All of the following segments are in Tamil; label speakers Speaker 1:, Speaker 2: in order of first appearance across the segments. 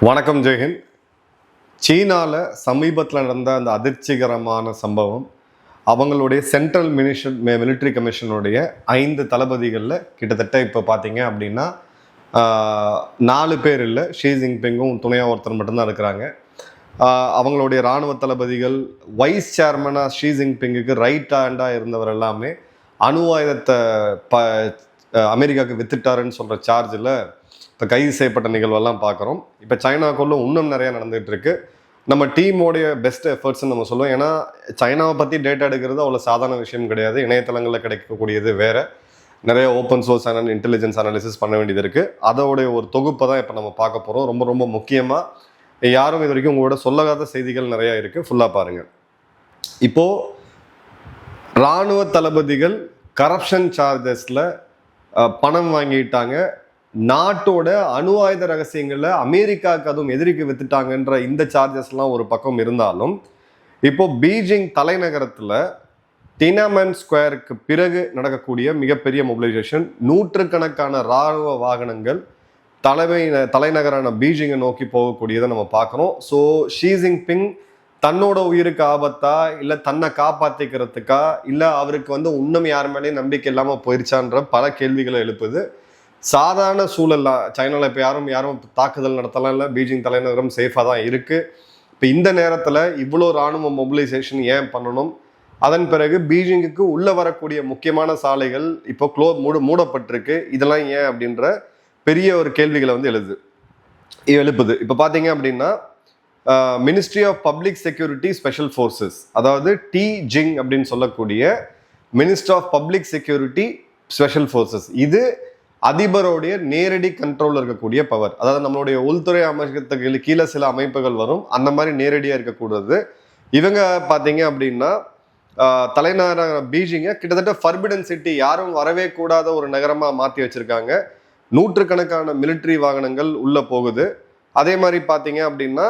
Speaker 1: வணக்கம் ஜெயஹிந்த். சீனாவில் சமீபத்தில் நடந்த அந்த அதிர்ச்சிகரமான சம்பவம் அவங்களுடைய சென்ட்ரல் மிலிட்ரி கமிஷனுடைய 5 தளபதிகளில் கிட்டத்தட்ட இப்போ பார்த்தீங்க அப்படின்னா 4 பேர் இல்லை, ஷி ஜின்பிங்கும் துணையாக ஒருத்தர் மட்டும்தான் இருக்கிறாங்க. அவங்களுடைய இராணுவ தளபதிகள் வைஸ் சேர்மனாக ஷி ஜின்பிங்குக்கு ரைட் ஹேண்டாக இருந்தவர் எல்லாமே அணு ஆயுதத்தை அமெரிக்காவுக்கு வித்துட்டாருன்னு சொல்கிற சார்ஜில் இப்போ கைது செய்யப்பட்ட நிகழ்வெல்லாம் பார்க்குறோம். இப்போ சைனாக்குள்ளே இன்னும் நிறையா நடந்துகிட்டு இருக்கு. நம்ம டீமோடைய பெஸ்ட் எஃபர்ட்ஸ்ன்னு நம்ம சொல்லுவோம். ஏன்னா சைனாவை பற்றி டேட்டா எடுக்கிறது அவ்வளோ சாதாரண விஷயம் கிடையாது. இணையதளங்களில் கிடைக்கக்கூடியது வேறு, நிறைய ஓப்பன் சோர்ஸ் இன்டெலிஜென்ஸ் அனாலிசிஸ் பண்ண வேண்டியது இருக்குது. அதோடைய ஒரு தொகுப்பை தான் இப்போ நம்ம பார்க்க போகிறோம். ரொம்ப ரொம்ப முக்கியமாக யாரும் இது வரைக்கும் உங்களோட சொல்லாத செய்திகள் நிறையா இருக்குது, ஃபுல்லாக பாருங்கள். இப்போது இராணுவ தளபதிகள் கரப்ஷன் சார்ஜஸில் பணம் வாங்கிட்டாங்க, நாட்டோட அணு ஆயுத ரகசியங்களை அமெரிக்காவுக்கு அதுவும் எதிரிக்கு வித்துட்டாங்கன்ற இந்த சார்ஜஸ்லாம் ஒரு பக்கம் இருந்தாலும், இப்போ பீஜிங் தலைநகரத்தில் டினாமன் ஸ்கொயருக்கு பிறகு நடக்கக்கூடிய மிகப்பெரிய மொபிலைசேஷன், நூற்றுக்கணக்கான இராணுவ வாகனங்கள் தலைநகரான பீஜிங்கை நோக்கி போகக்கூடியதை நம்ம பார்க்குறோம். ஸோ ஷி ஜின்பிங் தன்னோட உயிருக்கு ஆபத்தா, இல்லை தன்னை காப்பாற்றிக்கிறதுக்கா, இல்லை அவருக்கு இன்னும் யார் மேலேயும் நம்பிக்கை இல்லாமல் போயிருச்சான்ற பல கேள்விகளை எழுப்புது. சாதாரண சூழல்ல சைனாவில் இப்போ யாரும் தாக்குதல் நடத்தலாம் இல்லை, பீஜிங் தலைநகரம் சேஃபாக தான் இருக்குது. இப்போ இந்த நேரத்தில் இவ்வளோ இராணுவ மொபிலைசேஷன் ஏன் பண்ணணும்? அதன் பிறகு பீஜிங்குக்கு உள்ளே வரக்கூடிய முக்கியமான சாலைகள் இப்போ மூடப்பட்டிருக்கு. இதெல்லாம் ஏன் அப்படின்ற பெரிய ஒரு கேள்விகளை எழுப்புது. இப்போ பார்த்தீங்க அப்படின்னா ministry of public security special forces, அதாவது டிஜிங் அப்படின்னு சொல்லக்கூடிய ministry of public security special forces, இது அதிபருடைய நேரடி கண்ட்ரோல் இருக்கக்கூடிய பவர். அதாவது நம்மளுடைய உள்துறை அமைச்சகத்துக்கு கீழே சில அமைப்புகள் வரும், அந்த மாதிரி நேரடியாக இருக்கக்கூடாது. இவங்க பார்த்தீங்க அப்படின்னா தலைநகர பீஜிங்கை கிட்டத்தட்ட ஃபர்பிடன் சிட்டி, யாரும் வரவே கூடாத ஒரு நகரமாக மாற்றி வச்சிருக்காங்க. நூற்றுக்கணக்கான மிலிட்ரி வாகனங்கள் உள்ளே போகுது. அதே மாதிரி பார்த்தீங்க அப்படின்னா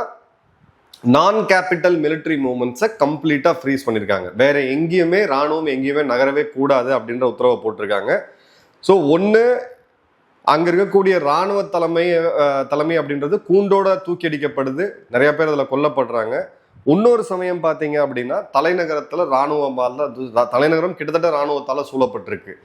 Speaker 1: நான் கேபிட்டல் மிலிட்ரி மூவ்மெண்ட்ஸை கம்ப்ளீட்டாக ஃப்ரீஸ் பண்ணியிருக்காங்க. வேற எங்கேயுமே இராணுவம் எங்கேயுமே நகரவே கூடாது அப்படின்ற உத்தரவை போட்டிருக்காங்க. ஸோ ஒன்று, அங்கே இருக்கக்கூடிய இராணுவ தலைமை அப்படின்றது கூண்டோட தூக்கி அடிக்கப்படுது, நிறைய பேர் அதில் கொல்லப்படுறாங்க. இன்னொரு சமயம் பார்த்தீங்க அப்படின்னா தலைநகரத்தில் தலைநகரம் கிட்டத்தட்ட இராணுவத்தால் சூழப்பட்டிருக்கு.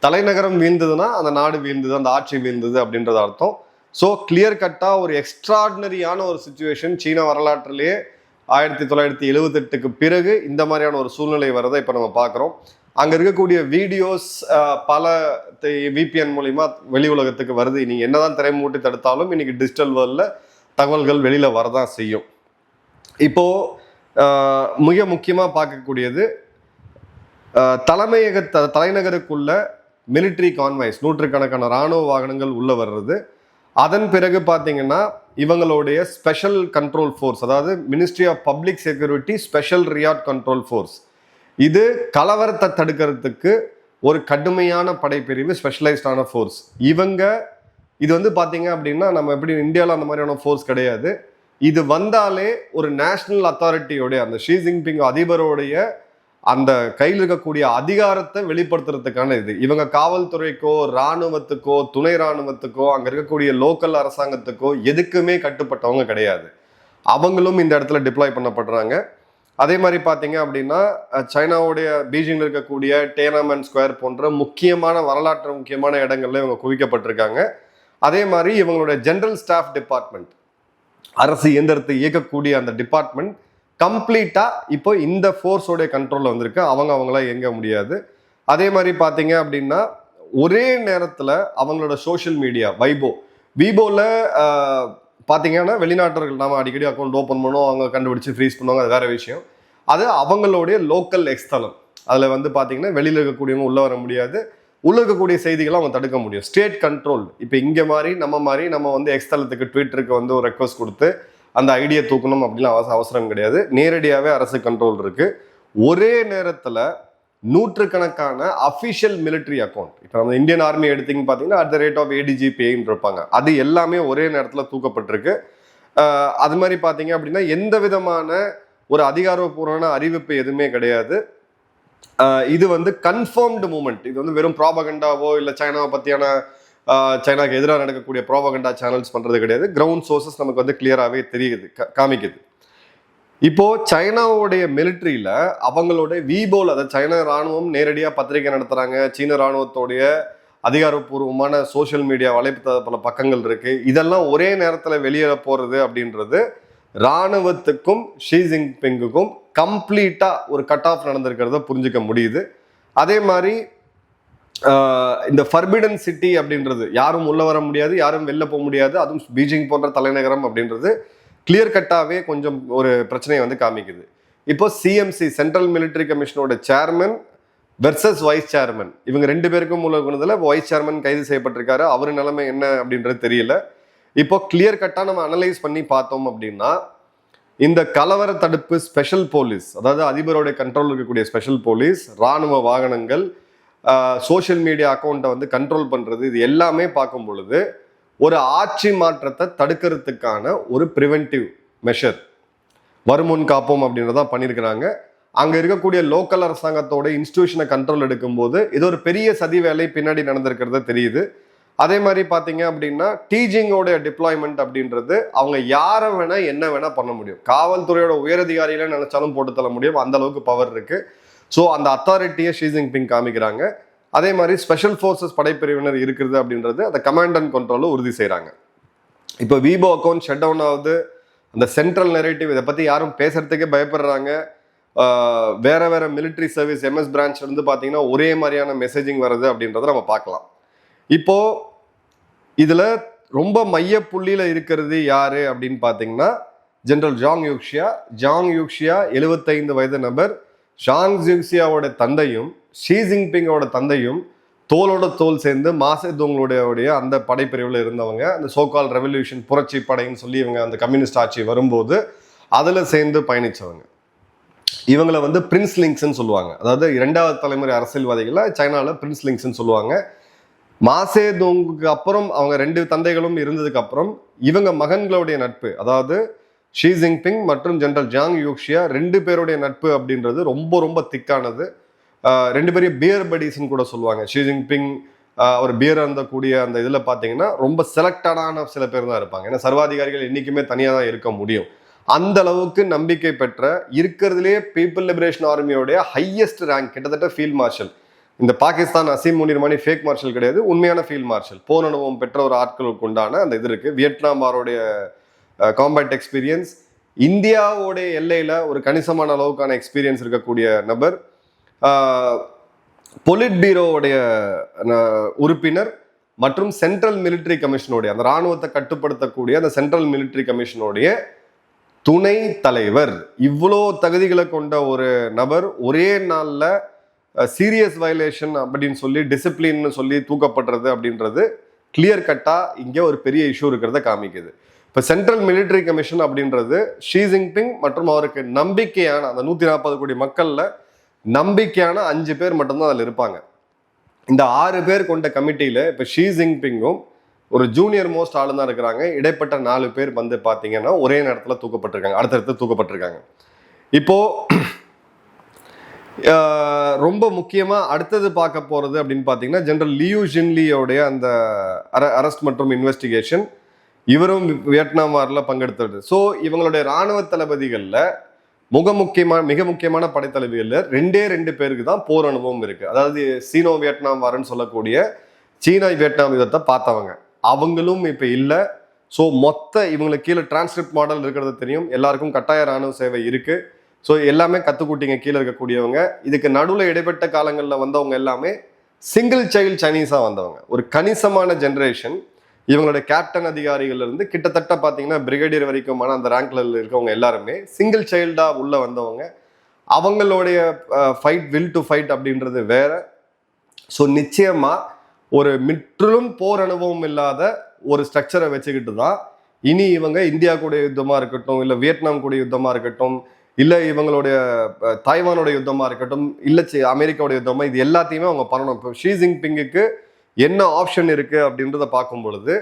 Speaker 1: தலைநகரம் வீழ்ந்ததுன்னா அந்த நாடு வீழ்ந்தது, அந்த ஆட்சி வீழ்ந்தது அப்படின்றது அர்த்தம். ஸோ கிளியர் கட்டாக ஒரு எக்ஸ்ட்ராடினரியான ஒரு சுச்சுவேஷன் சீன வரலாற்றிலேயே 1978க்கு பிறகு இந்த மாதிரியான ஒரு சூழ்நிலை வரதை இப்போ நம்ம பார்க்குறோம். அங்கே இருக்கக்கூடிய வீடியோஸ் பல விபிஎன் மூலிமா வெளி உலகத்துக்கு வருது. நீங்கள் என்னதான் திரைமூட்டி தடுத்தாலும் இன்னைக்கு டிஜிட்டல் வேர்ல்டில் தகவல்கள் வெளியில் வரதான் செய்யும். இப்போது மிக முக்கியமாக பார்க்கக்கூடியது தலைநகருக்குள்ள மிலிட்ரி கான்வாய்ஸ், நூற்றுக்கணக்கான இராணுவ வாகனங்கள் உள்ளே வர்றது. அதன் பிறகு பார்த்தீங்கன்னா இவங்களுடைய ஸ்பெஷல் கண்ட்ரோல் ஃபோர்ஸ், அதாவது ministry of public security special riot control force, இது கலவரத்தை தடுக்கிறதுக்கு ஒரு கடுமையான படைப்பிரிவு, ஸ்பெஷலைஸ்டான ஃபோர்ஸ். இது பார்த்தீங்க அப்படின்னா நம்ம எப்படி இந்தியாவில் அந்த மாதிரியான ஃபோர்ஸ் கிடையாது. இது வந்தாலே ஒரு நேஷனல் அத்தாரிட்டியோடைய, அந்த ஷி ஜின்பிங் அதிபருடைய அந்த கையில் இருக்கக்கூடிய அதிகாரத்தை வெளிப்படுத்துறதுக்கான இது. இவங்க காவல்துறைக்கோ இராணுவத்துக்கோ துணை இராணுவத்துக்கோ அங்கே இருக்கக்கூடிய லோக்கல் அரசாங்கத்துக்கோ எதுக்குமே கட்டுப்பட்டவங்க கிடையாது. அவங்களும் இந்த இடத்துல டிப்ளாய் பண்ணப்படுறாங்க. அதே மாதிரி பார்த்தீங்க அப்படின்னா சைனாவுடைய பீஜிங்கில் இருக்கக்கூடிய டியானமன் ஸ்கொயர் போன்ற வரலாற்று முக்கியமான இடங்கள்ல இவங்க குவிக்கப்பட்டிருக்காங்க. அதே மாதிரி இவங்களுடைய ஜெனரல் ஸ்டாஃப் டிபார்ட்மெண்ட், அரசு இயந்திரத்தை இயக்கக்கூடிய அந்த டிபார்ட்மெண்ட் கம்ப்ளீட்டாக இப்போ இந்த ஃபோர்ஸோடைய கண்ட்ரோலில் வந்திருக்கு. அவங்களாம் இயங்க முடியாது. அதே மாதிரி பார்த்தீங்க அப்படின்னா ஒரே நேரத்தில் அவங்களோட சோஷியல் மீடியா வீபோவில் பார்த்தீங்கன்னா வெளிநாட்டர்கள் நாம அடிக்கடி அக்கௌண்ட் ஓப்பன் பண்ணுவோம், அவங்க கண்டுபிடிச்சு ஃப்ரீஸ் பண்ணுவாங்க, அது வேற விஷயம். அது அவங்களுடைய லோக்கல் எக்ஸ்தலம். அதில் பார்த்தீங்கன்னா வெளியில் இருக்கக்கூடியவங்க உள்ளே வர முடியாது, உள்ள இருக்கக்கூடிய செய்திகளை அவங்க தடுக்க முடியும். State control. இப்போ இங்கே மாதிரி நம்ம எக்ஸ்தலத்துக்கு ட்விட்டருக்கு ஒரு ரெக்வஸ்ட் கொடுத்து அந்த ஐடியா தூக்கணும் அப்படிலாம் அவசரம் கிடையாது. நேரடியாகவே அரசு கண்ட்ரோல் இருக்கு. ஒரே நேரத்தில் நூற்றுக்கணக்கான அஃபிஷியல் மிலிட்ரி அக்கௌண்ட், இப்போ நம்ம இந்தியன் ஆர்மி எடுத்தீங்கன்னு பார்த்தீங்கன்னா @ADGPன்னு இருப்பாங்க, அது எல்லாமே ஒரே நேரத்தில் தூக்கப்பட்டிருக்கு. அது மாதிரி பார்த்தீங்க அப்படின்னா எந்த விதமான ஒரு அதிகாரப்பூர்வமான அறிவிப்பு எதுவுமே கிடையாது. இது கன்ஃபர்ம்டு மூமெண்ட். இது வெறும் ப்ராபகண்டாவோ இல்லை சைனாவை பற்றியான சைனாக்கு எதிராக நடக்கக்கூடிய ப்ரோபகண்டா சேனல்ஸ் பண்ணுறது கிடையாது. கிரவுண்ட் சோர்சஸ் நமக்கு வந்து கிளியராகவே தெரியுது, காமிக்குது. இப்போ சைனாவுடைய மிலிட்ரியில அவங்களோட வீபோல், அதாவது சைனா ராணுவம் நேரடியாக பத்திரிகை நடத்துறாங்க. சீன ராணுவத்தோடைய அதிகாரப்பூர்வமான சோசியல் மீடியா வலைத்தள பக்கங்கள் இருக்கு. இதெல்லாம் ஒரே நேரத்தில் வெளியேற போறது அப்படின்றது ராணுவத்துக்கும் ஷி ஜின்பிங்குக்கும் கம்ப்ளீட்டா ஒரு கட் ஆஃப் நடந்திருக்கிறத புரிஞ்சுக்க முடியுது. அதே மாதிரி இந்த ஃபர்பிடன் சிட்டி அப்படின்றது யாரும் உள்ள வர முடியாது, யாரும் வெளில போக முடியாது, அதுவும் பீஜிங் போன்ற தலைநகரம் அப்படின்றது கிளியர் கட்டாவே கொஞ்சம் ஒரு பிரச்சனையை வந்து காமிக்குது. இப்போ சிஎம்சி சென்ட்ரல் மிலிட்டரி கமிஷனோட சேர்மன் வெர்சஸ் வைஸ் சேர்மன், இவங்க 2 பேருக்கும் உள்ள குணத்துல வைஸ் சேர்மன் கைது செய்யப்பட்டிருக்காரு. அவரு நிலைமை என்ன அப்படின்றது தெரியல. இப்போ கிளியர் கட்டா நம்ம அனலைஸ் பண்ணி பார்த்தோம் அப்படின்னா, இந்த கலவர தடுப்பு ஸ்பெஷல் போலீஸ், அதாவது அதிபருடைய கண்ட்ரோல் இருக்கக்கூடிய ஸ்பெஷல் போலீஸ், ராணுவ வாகனங்கள், சோசியல் மீடியா அக்கௌண்ட்டை வந்து கண்ட்ரோல் பண்றது, இது எல்லாமே பார்க்கும் பொழுது ஒரு ஆட்சி மாற்றத்தை தடுக்கிறதுக்கான ஒரு ப்ரிவென்டிவ் மெஷர், வருமுன் காப்போம் அப்படின்றதான் பண்ணியிருக்கிறாங்க. அங்க இருக்கக்கூடிய லோக்கல் அரசாங்கத்தோட இன்ஸ்டிடியூஷனை கண்ட்ரோல் எடுக்கும்போது இது ஒரு பெரிய சதி வேலை பின்னாடி நடந்திருக்கிறத தெரியுது. அதே மாதிரி பார்த்தீங்க அப்படின்னா டீச்சிங்கோட டிப்ளாய்மெண்ட் அப்படின்றது அவங்க யாரை வேணா என்ன வேணா பண்ண முடியும். காவல்துறையோட உயரதிகாரிகளை நினைச்சாலும் போட்டு தள்ள முடியும், அந்த அளவுக்கு பவர் இருக்கு. ஸோ அந்த அத்தாரிட்டியை ஷி ஜின்பிங் காமிக்கிறாங்க. அதே மாதிரி ஸ்பெஷல் ஃபோர்ஸஸ் படைப்பிரிவினர் இருக்கிறது அப்படின்றது அந்த கமாண்ட் அண்ட் கண்ட்ரோலும் உறுதி செய்கிறாங்க. இப்போ வீபோ அக்கௌண்ட் ஷட் டவுன் ஆகுது, அந்த சென்ட்ரல் நெரேட்டிவ் இதை பற்றி யாரும் பேசுறதுக்கே பயப்படுறாங்க. வேற வேற மிலிட்ரி சர்வீஸ் எம்எஸ் பிரான்ச் வந்து பார்த்தீங்கன்னா ஒரே மாதிரியான மெசேஜிங் வருது அப்படின்றத நம்ம பார்க்கலாம். இப்போ இதுல ரொம்ப மைய புள்ளியில இருக்கிறது யாரு அப்படின்னு பாத்தீங்கன்னா ஜெனரல் ஜாங் யூக்ஷியா 75 வயது நபர். ஜாங் யூக்ஷியாவோட தந்தையும் ஷி ஜின்பிங்கோட தந்தையும் தோளோட தோல் சேர்ந்து மாசேதுங்களுடைய அந்த படைப்பிரிவில் இருந்தவங்க. அந்த சோகால் ரெவல்யூஷன் புரட்சி படைன்னு சொல்லி இவங்க அந்த கம்யூனிஸ்ட் ஆட்சி வரும்போது அதுல சேர்ந்து பயணிச்சவங்க. இவங்களை வந்து பிரின்ஸ் லிங்க்ஸ்ன்னு சொல்லுவாங்க. அதாவது 2வது தலைமுறை அரசியல்வாதிகளை சைனால பிரின்ஸ் லிங்க்ஸ்ன்னு சொல்லுவாங்க. மாசேதோங்குக்கு அப்புறம் அவங்க 2 தந்தைகளும் இருந்ததுக்கு அப்புறம் இவங்க மகன்களுடைய நட்பு, அதாவது ஷி ஜின்பிங் மற்றும் ஜெனரல் ஜாங் யூக்ஷியா 2 பேருடைய நட்பு அப்படின்றது ரொம்ப ரொம்ப திக்கானது. 2 பேரையும் பியர் படீஸ்ன்னு கூட சொல்லுவாங்க. ஷி ஜின்பிங் ஒரு பியர் இருந்தக்கூடிய அந்த இதில் பார்த்தீங்கன்னா ரொம்ப செலக்டடான சில பேர் தான் இருப்பாங்க. ஏன்னா சர்வாதிகாரிகள் என்றைக்குமே தனியாக தான் இருக்க முடியும். அந்த அளவுக்கு நம்பிக்கை பெற்ற இருக்கிறதுலே பீப்புள் லிபரேஷன் ஆர்மியோடைய ஹையஸ்ட் ரேங்க், கிட்டத்தட்ட ஃபீல்ட் மார்ஷல். இந்த பாகிஸ்தான் அசீம் முனீர் மாதிரி ஃபேக் மார்ஷல் கிடையாது, உண்மையான ஃபீல்ட் மார்ஷல். போர் அனுபவம் பெற்ற ஒரு ஆட்களுக்கு உண்டான அந்த இது இருக்கு. வியட்நாம் வாரோடைய காம்பேட் எக்ஸ்பீரியன்ஸ், இந்தியாவோடைய எல்லையில ஒரு கணிசமான அளவுக்கான எக்ஸ்பீரியன்ஸ் இருக்கக்கூடிய நபர், பொலிட் பீரோவுடைய உறுப்பினர் மற்றும் சென்ட்ரல் மிலிட்டரி கமிஷனுடைய, அந்த ராணுவத்தை கட்டுப்படுத்தக்கூடிய அந்த சென்ட்ரல் மிலிட்டரி கமிஷனுடைய துணை தலைவர். இவ்வளோ தகுதிகளை கொண்ட ஒரு நபர் ஒரே நாள்ல சீரியஸ் வயலேஷன் அப்படின்னு சொல்லி டிசிப்ளின்னு சொல்லி தூக்கப்படுறது அப்படின்றது கிளியர் கட்டா இங்கே ஒரு பெரிய இஷ்யூ இருக்கிறத காமிக்குது. இப்போ சென்ட்ரல் மிலிட்டரி கமிஷன் அப்படின்றது ஷி ஜின்பிங் மற்றும் அவருக்கு நம்பிக்கையான அந்த 140 கோடி மக்கள்ல நம்பிக்கையான 5 பேர் மட்டும்தான் அதில் இருப்பாங்க. இந்த 6 பேர் கொண்ட கமிட்டியில இப்போ ஷி ஜின்பிங்கும் ஒரு ஜூனியர் மோஸ்ட் ஆளு தான் இருக்கிறாங்க. இடைப்பட்ட 4 பேர் வந்து பார்த்தீங்கன்னா ஒரே நேரத்தில் தூக்கப்பட்டிருக்காங்க, அடுத்தடுத்து தூக்கப்பட்டிருக்காங்க. இப்போ ரொம்ப முக்கியமாக அடுத்தது பார்க்க போகிறது அப்படின்னு பார்த்தீங்கன்னா ஜெனரல் லியூ ஜின்லியோடைய அந்த அரெஸ்ட் மற்றும் இன்வெஸ்டிகேஷன். இவரும் வியட்நாம் வாரில் பங்கெடுத்தது. ஸோ இவங்களுடைய இராணுவ தளபதிகளில் மிக முக்கியமான படைத்தளபதிகளில் 2 பேருக்கு தான் போர் அனுபவம் இருக்கு. அதாவது சீனோ வியட்நாம் வாரன்னு சொல்லக்கூடிய சீனா வியட்நாம் யுத்தத்தை பார்த்தவங்க, அவங்களும் இப்போ இல்லை. ஸோ இவங்களுக்கு கீழே டிரான்ஸ்கிரிப்ட் மாடல் இருக்கிறது தெரியும், எல்லாருக்கும் கட்டாய இராணுவ சேவை இருக்கு. ஸோ எல்லாமே கற்றுக்கூட்டிங்க கீழே இருக்கக்கூடியவங்க. இதுக்கு நடுவில் இடைப்பட்ட காலங்களில் வந்தவங்க எல்லாமே சிங்கிள் சைல்டு சைனீஸாக வந்தவங்க. ஒரு கணிசமான ஜென்ரேஷன் இவங்களோட கேப்டன் அதிகாரிகள் இருந்து கிட்டத்தட்ட பார்த்தீங்கன்னா பிரிகேடியர் வரைக்குமான அந்த ரேங்க்ல இருக்கவங்க எல்லாருமே சிங்கிள் சைல்டாக உள்ள வந்தவங்க. அவங்களுடைய வில் டு ஃபைட் அப்படின்றது வேற. ஸோ நிச்சயமா ஒரு முற்றிலும் போர் அனுபவம் இல்லாத ஒரு ஸ்ட்ரக்சரை வச்சுக்கிட்டு தான் இனி இவங்க இந்தியா கூட யுத்தமா இருக்கட்டும், இல்லை வியட்நாம் கூட யுத்தமா இருக்கட்டும், இல்லை இவங்களுடைய தாய்வானோட யுத்தமா இருக்கட்டும், இல்லை அமெரிக்காவோட யுத்தமா, இது எல்லாத்தையுமே அவங்க பண்ணணும். இப்போ ஷி ஜின்பிங்குக்கு என்ன ஆப்ஷன் இருக்கு அப்படின்றத பார்க்கும் பொழுது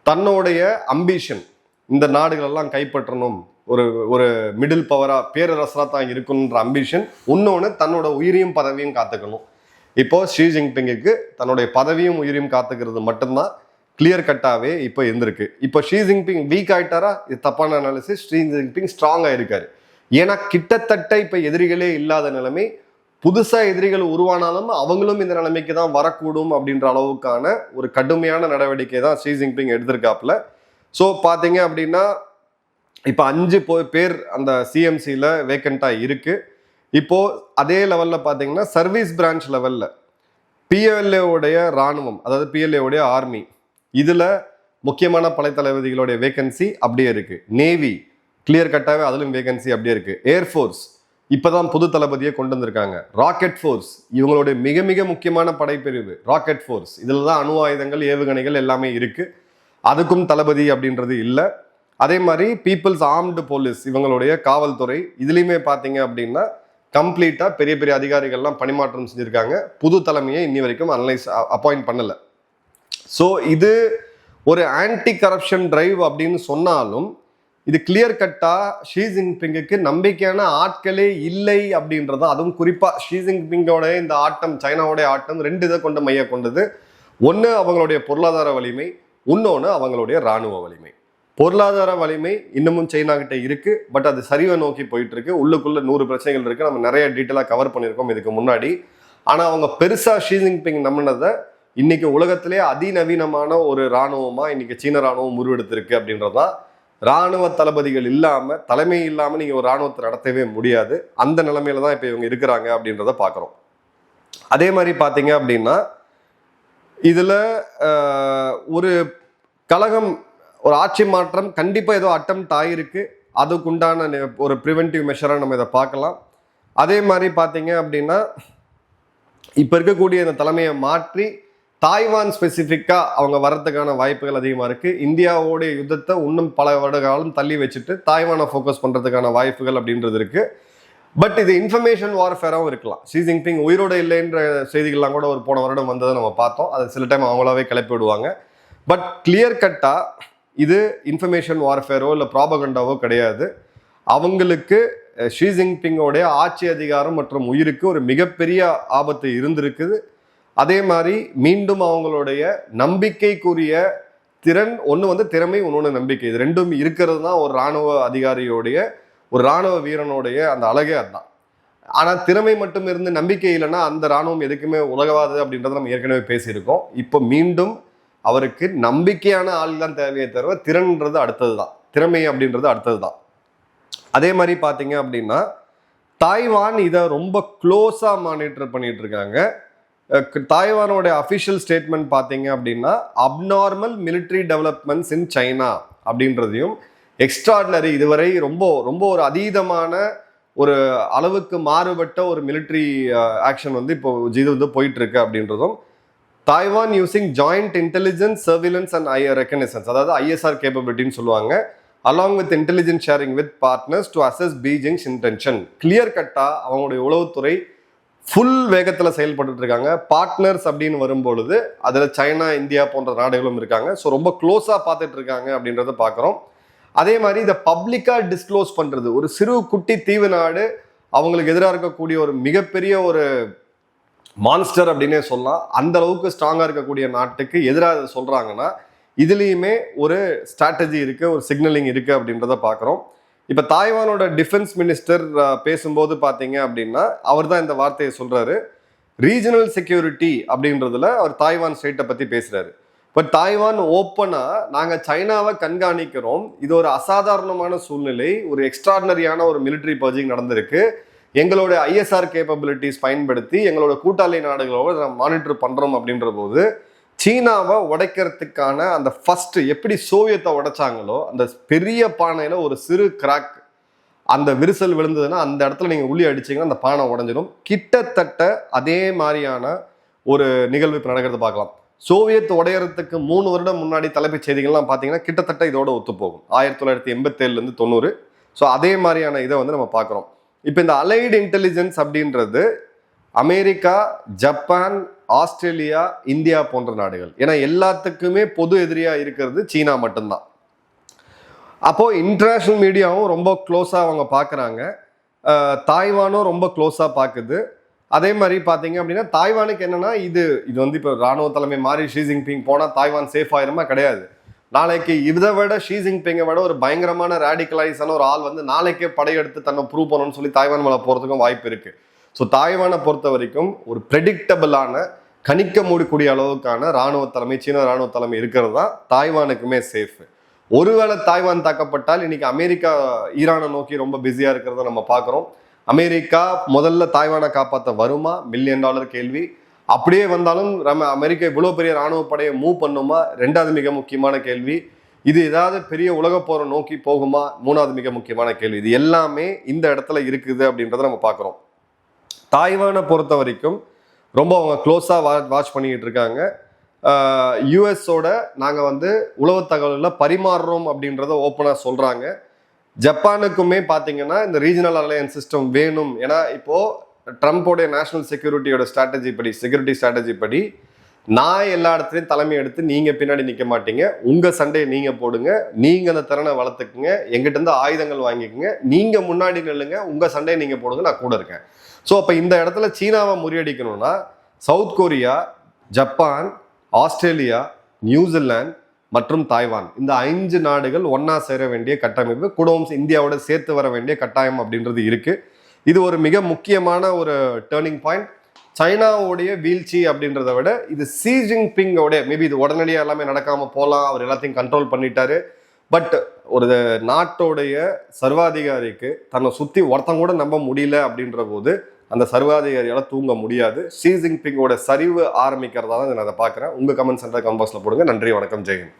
Speaker 1: தன்னுடைய அம்பிஷன் இந்த நாடுகளெல்லாம் கைப்பற்றணும், ஒரு மிடில் பவரா பேரரசரா தான் இருக்கணுன்ற அம்பிஷன், இன்னொன்று தன்னோட உயிரையும் பதவியும் காத்துக்கணும். இப்போ ஷி ஜின்பிங்குக்கு தன்னுடைய பதவியும் உயிரையும் காத்துக்கிறது மட்டும்தான் கிளியர் கட்டாவே இப்போ இருந்திருக்கு. இப்போ ஷி ஜின்பிங் வீக் ஆயிட்டாரா? இது தப்பான அனாலிசிஸ். ஷி ஜின்பிங் ஸ்ட்ராங்கா இருக்காரு. ஏன்னா கிட்டத்தட்ட இப்ப எதிரிகளே இல்லாத நிலைமை, புதுசா எதிரிகள் உருவானாலும் அவங்களும் இந்த நிலைமைக்கு தான் வரக்கூடும் அப்படின்ற அளவுக்கான ஒரு கடுமையான நடவடிக்கை தான் ஷி ஜின்பிங் எடுத்திருக்காப்புல. ஸோ பார்த்தீங்க அப்படின்னா இப்போ 5 பேர் அந்த சிஎம்சியில் வேக்கண்டா இருக்கு. இப்போ அதே லெவலில் பார்த்தீங்கன்னா சர்வீஸ் பிரான்ச் லெவலில் பிஎல்ஏவுடைய இராணுவம், அதாவது பிஎல்ஏவுடைய ஆர்மி, இதில் முக்கியமான படைத்தளபதிகளுடைய வேகன்சி அப்படியே இருக்கு. நேவி கிளியர் கட்டாவே அதிலும் வேகன்சி அப்படியே இருக்கு. ஏர்ஃபோர்ஸ் இப்போதான் புது தளபதியை கொண்டு வந்திருக்காங்க. ராக்கெட் ஃபோர்ஸ் இவங்களுடைய மிக மிக முக்கியமான படைப்பிரிவு ராக்கெட் ஃபோர்ஸ், இதில் தான் அணு ஆயுதங்கள் ஏவுகணைகள் எல்லாமே இருக்கு. அதுக்கும் தளபதி அப்படின்றது இல்லை. அதே மாதிரி பீப்புள்ஸ் ஆர்ம்டு போலீஸ் இவங்களுடைய காவல்துறை, இதுலேயுமே பார்த்தீங்க அப்படின்னா கம்ப்ளீட்டாக பெரிய பெரிய அதிகாரிகள்லாம் பணிமாற்றம் செஞ்சுருக்காங்க. புது தலைமையை இன்னி வரைக்கும் அப்பாயிண்ட் பண்ணலை. ஸோ இது ஒரு ஆன்டி கரப்ஷன் டிரைவ் அப்படின்னு சொன்னாலும் இது கிளியர் கட்டா ஷி ஜின்பிங்குக்கு நம்பிக்கையான ஆட்களே இல்லை அப்படின்றத, அதுவும் குறிப்பாக ஷி ஜின்பிங்கோட இந்த ஆட்டம், சைனாவோடைய ஆட்டம் 2 இதை கொண்டு மைய கொண்டது. ஒன்று அவங்களுடைய பொருளாதார வலிமை, இன்னொன்று அவங்களுடைய இராணுவ வலிமை. பொருளாதார வலிமை இன்னமும் சைனா கிட்ட இருக்கு, பட் அது சரிவை நோக்கி போயிட்டு இருக்கு. உள்ளுக்குள்ள 100 பிரச்சனைகள் இருக்கு. நம்ம நிறைய டீட்டெயிலாக கவர் பண்ணியிருக்கோம் இதுக்கு முன்னாடி. ஆனால் அவங்க பெருசா ஷி ஜின்பிங் நம்பினதை இன்னைக்கு உலகத்திலே அதிநவீனமான ஒரு இராணுவமா இன்னைக்கு சீன இராணுவம் உருவெடுத்திருக்கு அப்படின்றதான். இராணுவ தளபதிகள் இல்லாம, தலைமை இல்லாம நீங்க ஒரு இராணுவத்தை நடத்தவே முடியாது. அந்த நிலைமையில தான் இப்ப இவங்க இருக்கிறாங்க அப்படின்றத பாக்குறோம். அதே மாதிரி பாத்தீங்க அப்படின்னா இதுல ஒரு கழகம், ஒரு ஆட்சி மாற்றம் கண்டிப்பா ஏதோ அட்டெம்ப்ட் ஆயிருக்கு. அதுக்குண்டான ஒரு ப்ரிவென்டிவ் மெஷரா நம்ம இதை பார்க்கலாம். அதே மாதிரி பாத்தீங்க அப்படின்னா இப்ப இருக்கக்கூடிய இந்த தலைமையை மாற்றி தாய்வான் ஸ்பெசிஃபிக்கா அவங்க வர்றதுக்கான வாய்ப்புகள் அதிகமாக இருக்கு. இந்தியாவோடைய யுத்தத்தை இன்னும் பல வருட காலம் தள்ளி வச்சுட்டு தாய்வானை ஃபோக்கஸ் பண்றதுக்கான வாய்ப்புகள் அப்படின்றது இருக்கு. பட் இது இன்ஃபர்மேஷன் வார்ஃபேராகவும் இருக்கலாம். ஷி ஜின்பிங் உயிரோட இல்லைன்ற செய்திகள்லாம் கூட ஒரு போன வருடம் வந்ததை நம்ம பார்த்தோம். அது சில டைம் அவங்களாவே கிளப்பி விடுவாங்க. பட் கிளியர் கட்டா இது இன்ஃபர்மேஷன் வார்ஃபேரோ இல்லை ப்ராபகண்டாவோ கிடையாது. அவங்களுக்கு ஷி ஜின்பிங்கோடைய ஆட்சி அதிகாரம் மற்றும் உயிருக்கு ஒரு மிகப்பெரிய ஆபத்து இருந்திருக்குது. அதே மாதிரி மீண்டும் அவங்களுடைய நம்பிக்கைக்குரிய திறன், ஒன்று திறமை, இன்னொன்று நம்பிக்கை, இது ரெண்டும் இருக்கிறது தான் ஒரு இராணுவ அதிகாரியோடைய, ஒரு இராணுவ வீரனுடைய அந்த அழகே அதுதான். ஆனால் திறமை மட்டும் இருந்து நம்பிக்கை இல்லைன்னா அந்த இராணுவம் எதுக்குமே உலகவாது அப்படின்றத நம்ம ஏற்கனவே பேசியிருக்கோம். இப்போ மீண்டும் அவருக்கு நம்பிக்கையான ஆள் தான் தேவையை தவிர திறன்ன்றது அடுத்தது தான், திறமை அப்படின்றது அடுத்தது தான். அதே மாதிரி பார்த்தீங்க அப்படின்னா தாய்வான் இதை ரொம்ப க்ளோஸாக மானிட்டர் பண்ணிட்டு இருக்காங்க. தாய்வானோட அஃபிஷியல் ஸ்டேட்மெண்ட் பார்த்தீங்க அப்படின்னா abnormal military developments in China அப்படின்றதையும், எக்ஸ்ட்ராடினரி இதுவரை ரொம்ப ரொம்ப ஒரு அதீதமான ஒரு அளவுக்கு மாறுபட்ட ஒரு மிலிட்ரி ஆக்ஷன் இப்போ இது போயிட்டு இருக்கு அப்படின்றதும், Taiwan using joint intelligence surveillance and reconnaissance, அதாவது ஐஎஸ்ஆர் கேப்பபிலிட்டின்னு சொல்லுவாங்க, along with intelligence sharing with partners to assess Beijing's intention. Clear கட்டா அவங்களுடைய உளவுத்துறை ஃபுல் வேகத்தில் செயல்பட்டு இருக்காங்க. பார்ட்னர்ஸ் அப்படின்னு வரும்பொழுது அதில் சைனா, இந்தியா போன்ற நாடுகளும் இருக்காங்க. ஸோ ரொம்ப க்ளோஸாக பார்த்துட்டு இருக்காங்க அப்படின்றத பார்க்குறோம். அதே மாதிரி இதை பப்ளிக்காக டிஸ்க்ளோஸ் பண்ணுறது, ஒரு சிறு குட்டி தீவு நாடு அவங்களுக்கு எதிராக இருக்கக்கூடிய ஒரு மிகப்பெரிய ஒரு மான்ஸ்டர் அப்படின்னே சொல்லலாம், அந்த அளவுக்கு ஸ்ட்ராங்காக இருக்கக்கூடிய நாட்டுக்கு எதிராக சொல்கிறாங்கன்னா இதுலேயுமே ஒரு ஸ்ட்ராட்டஜி இருக்குது, ஒரு சிக்னலிங் இருக்குது அப்படின்றத பார்க்குறோம். இப்போ தாய்வானோட டிஃபென்ஸ் மினிஸ்டர் பேசும்போது பார்த்தீங்க அப்படின்னா அவர் தான் இந்த வார்த்தையை சொல்றாரு. ரீஜனல் செக்யூரிட்டி அப்படின்றதுல அவர் தாய்வான் ஸ்டேட்டை பற்றி பேசுறாரு. பட் தாய்வான் ஓப்பனா நாங்கள் சைனாவை கண்காணிக்கிறோம், இது ஒரு அசாதாரணமான சூழ்நிலை, ஒரு எக்ஸ்ட்ராடினரியான ஒரு மிலிட்ரி பர்ஜிங் நடந்திருக்கு, எங்களோட ஐஎஸ்ஆர் கேப்பபிலிட்டிஸ் பயன்படுத்தி எங்களோட கூட்டாளி நாடுகளோட நம்ம மானிட்டர் பண்றோம் அப்படின்ற போது சீனாவை உடைக்கிறதுக்கான அந்த ஃபர்ஸ்ட் எப்படி சோவியத்தை உடைச்சாங்களோ அந்த பெரிய பானையில ஒரு சிறு கிராக், அந்த விரிசல் விழுந்ததுன்னா அந்த இடத்துல நீங்க உள்ளி அடிச்சீங்கன்னா அந்த பானை உடஞ்சிடும். கிட்டத்தட்ட அதே மாதிரியான ஒரு நிகழ்வு இப்போ நடக்கிறத பார்க்கலாம். சோவியத் உடையறதுக்கு 3 வருடம் முன்னாடி தலைப்புச் செய்திகள்லாம் பார்த்தீங்கன்னா கிட்டத்தட்ட இதோட ஒத்து போகும், 1987 90. ஸோ அதே மாதிரியான இதை நம்ம பார்க்குறோம். இப்போ இந்த அலைடு இன்டெலிஜென்ஸ் அப்படின்றது அமெரிக்கா, ஜப்பான், ஆஸ்திரேலியா, இந்தியா போன்ற நாடுகள், ஏன்னா எல்லாத்துக்குமே பொது எதிரியா இருக்கிறது சீனா மட்டும்தான். அப்போ இன்டர்நேஷனல் மீடியாவும் ரொம்ப க்ளோஸா அவங்க பார்க்குறாங்க, தாய்வானும் ரொம்ப க்ளோஸா பார்க்குது. அதே மாதிரி பார்த்தீங்க அப்படின்னா தாய்வானுக்கு என்னன்னா இது இது வந்து இப்போ ராணுவ தலைமை மாறி ஷி ஜின்பிங் போனால் தாய்வான் சேஃப் ஆயிருமா? கிடையாது. நாளைக்கு இதை விட ஷி ஜின்பிங்கை விட ஒரு பயங்கரமான ரேடிகலைஸான ஒரு ஆள் வந்து நாளைக்கே படையெடுத்து தன்னை ப்ரூவ் பண்ணணும்னு சொல்லி தாய்வான் மேலே போகிறதுக்கும் வாய்ப்பு இருக்கு. ஸோ தாய்வானை பொறுத்த வரைக்கும் ஒரு ப்ரெடிக்டபிளான கணிக்க முடிக்கூடிய அளவுக்கான ராணுவ தலைமை, சீன ராணுவ தலைமை இருக்கிறது தான் தாய்வானுக்குமே சேஃப். ஒருவேளை தாய்வான் தாக்கப்பட்டால் இன்னைக்கு அமெரிக்கா ஈரானை நோக்கி ரொம்ப பிஸியா இருக்கிறத நம்ம பார்க்குறோம். அமெரிக்கா முதல்ல தாய்வானை காப்பாற்ற வருமா? $1 மில்லியன் கேள்வி. அப்படியே வந்தாலும் அமெரிக்கா இவ்வளோ பெரிய ராணுவ படையை மூவ் பண்ணுமா? ரெண்டாவது மிக முக்கியமான கேள்வி. இது ஏதாவது பெரிய உலக போரை நோக்கி போகுமா? மூணாவது மிக முக்கியமான கேள்வி. இது எல்லாமே இந்த இடத்துல இருக்குது அப்படின்றத நம்ம பார்க்குறோம். தாய்வானை பொறுத்த வரைக்கும் ரொம்ப அவங்க க்ளோஸாக வாட்ச் பண்ணிக்கிட்டு இருக்காங்க. யூஎஸோட நாங்கள் வந்து உளவு தகவல்களில் பரிமாறுறோம் அப்படின்றத ஓப்பனாக சொல்கிறாங்க. ஜப்பானுக்குமே பார்த்தீங்கன்னா இந்த ரீஜனல் அலையன்ஸ் சிஸ்டம் வேணும். ஏன்னா இப்போது ட்ரம்ப்போடைய நேஷனல் செக்யூரிட்டியோட செக்யூரிட்டி ஸ்ட்ராட்டஜி படி நான் எல்லா இடத்துலையும் தலைமை எடுத்து நீங்கள் பின்னாடி நிற்க மாட்டீங்க, உங்கள் சண்டையை நீங்கள் போடுங்க, நீங்கள் அந்த திறனை வளர்த்துக்குங்க, எங்கிட்ட இருந்து ஆயுதங்கள் வாங்கிக்கோங்க, நீங்கள் முன்னாடி நில்லுங்க, உங்கள் சண்டையை நீங்கள் போடுங்க, நான் கூட இருக்கேன். ஸோ அப்போ இந்த இடத்துல சீனாவை முறியடிக்கணும்னா south Korea, Japan, Australia, New Zealand மற்றும் தாய்வான் இந்த 5 நாடுகள் ஒன்னா சேர வேண்டிய கட்டமைப்பு, கூடவும் இந்தியாவோட சேர்த்து வர வேண்டிய கட்டாயம் அப்படின்றது இருக்கு. இது ஒரு மிக முக்கியமான ஒரு டேர்னிங் பாயிண்ட். சைனாவுடைய வீழ்ச்சி அப்படின்றத விட இது ஷி ஜின்பிங்கோடைய மேபி இது உடனடியாக எல்லாமே நடக்காம போகலாம், அவர் எல்லாத்தையும் கண்ட்ரோல் பண்ணிட்டாரு. பட் ஒரு நாட்டோடைய சர்வாதிகாரிக்கு தன்னை சுற்றி ஒருத்தங்க கூட நம்ப முடியல அப்படின்ற போது அந்த சர்வாதிகாரியால தூங்க முடியாது. ஷி ஜின்பிங்கோட சரிவு ஆரம்பிக்கிறதா தான் நான் அதை பார்க்குறேன். உங்கள் கமெண்ட் சென்டர் கமெண்ட் பாக்ஸில் போடுங்க. நன்றி, வணக்கம், ஜெயஹிந்த்.